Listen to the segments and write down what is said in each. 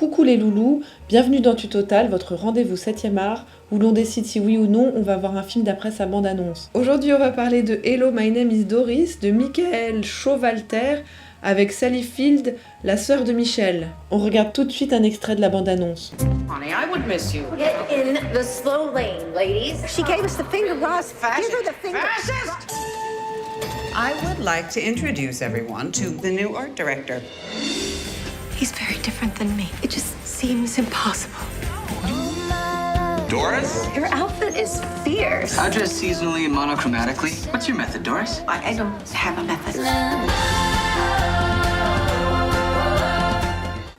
Coucou les loulous, bienvenue dans Tutotal, votre rendez-vous 7e art, où l'on décide si oui ou non on va voir un film d'après sa bande-annonce. Aujourd'hui on va parler de Hello, My Name is Doris, de Michael Showalter, avec Sally Field, la sœur de Michel. On regarde tout de suite un extrait de la bande-annonce. Honey, I would miss you. Get in the slow lane, ladies. She gave us the finger, Ross. Fascist. Give her the finger. Fascist! I would like to introduce everyone to the new art director. He's very different than me. It just seems impossible. Doris? Your outfit is fierce. I dress seasonally and monochromatically. What's your method, Doris? I don't have a method.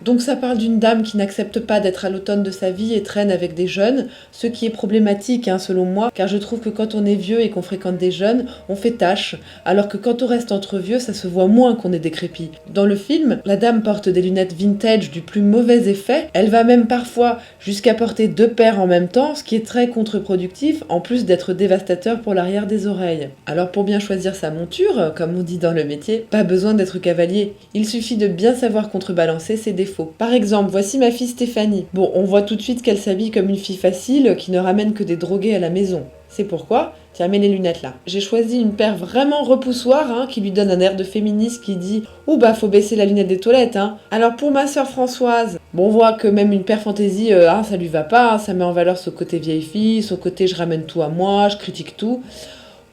Donc ça parle d'une dame qui n'accepte pas d'être à l'automne de sa vie et traîne avec des jeunes, ce qui est problématique selon moi, car je trouve que quand on est vieux et qu'on fréquente des jeunes, on fait tâche, alors que quand on reste entre vieux, ça se voit moins qu'on est décrépit. Dans le film, la dame porte des lunettes vintage du plus mauvais effet, elle va même parfois jusqu'à porter 2 paires en même temps, ce qui est très contre-productif, en plus d'être dévastateur pour l'arrière des oreilles. Alors pour bien choisir sa monture, comme on dit dans le métier, pas besoin d'être cavalier, il suffit de bien savoir contrebalancer ses défauts. Par exemple, voici ma fille Stéphanie. Bon, on voit tout de suite qu'elle s'habille comme une fille facile qui ne ramène que des drogués à la maison. C'est pourquoi, tiens, mets les lunettes là. J'ai choisi une paire vraiment repoussoire qui lui donne un air de féministe qui dit « Oh bah faut baisser la lunette des toilettes Alors pour ma sœur Françoise, bon, on voit que même une paire fantaisie, ça lui va pas, ça met en valeur ce côté vieille fille, ce côté je ramène tout à moi, je critique tout.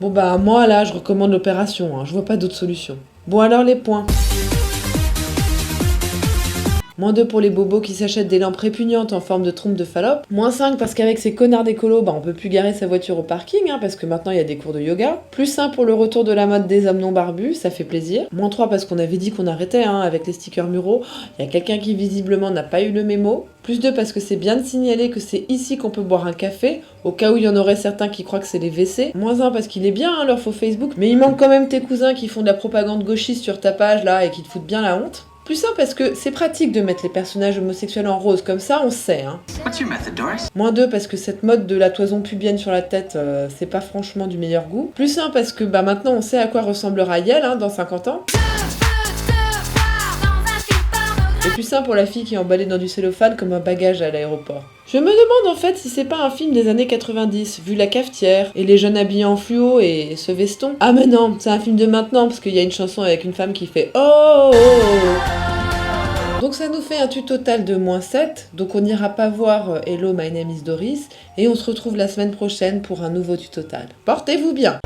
Bon bah moi là, je recommande l'opération, je vois pas d'autre solution. Bon alors les points. -2 pour les bobos qui s'achètent des lampes répugnantes en forme de trompe de Fallope. -5 parce qu'avec ces connards d'écolos, on peut plus garer sa voiture au parking, parce que maintenant il y a des cours de yoga. +1 pour le retour de la mode des hommes non barbus, ça fait plaisir. -3 parce qu'on avait dit qu'on arrêtait, avec les stickers muraux. Il y a quelqu'un qui visiblement n'a pas eu le mémo. +2 parce que c'est bien de signaler que c'est ici qu'on peut boire un café, au cas où il y en aurait certains qui croient que c'est les WC. -1 parce qu'il est bien leur faux Facebook, mais il manque quand même tes cousins qui font de la propagande gauchiste sur ta page là et qui te foutent bien la honte. +1 parce que c'est pratique de mettre les personnages homosexuels en rose, comme ça on sait. What's your method, Doris? -2 parce que cette mode de la toison pubienne sur la tête, c'est pas franchement du meilleur goût. +1 parce que maintenant on sait à quoi ressemblera Yael dans 50 ans. Et +1 pour la fille qui est emballée dans du cellophane comme un bagage à l'aéroport. Je me demande en fait si c'est pas un film des années 90, vu la cafetière, et les jeunes habillés en fluo et ce veston. Ah mais non, c'est un film de maintenant, parce qu'il y a une chanson avec une femme qui fait « Oh, oh, oh !» Donc ça nous fait un tutotal de -7, donc on n'ira pas voir Hello, My Name is Doris, et on se retrouve la semaine prochaine pour un nouveau tutotal. Portez-vous bien!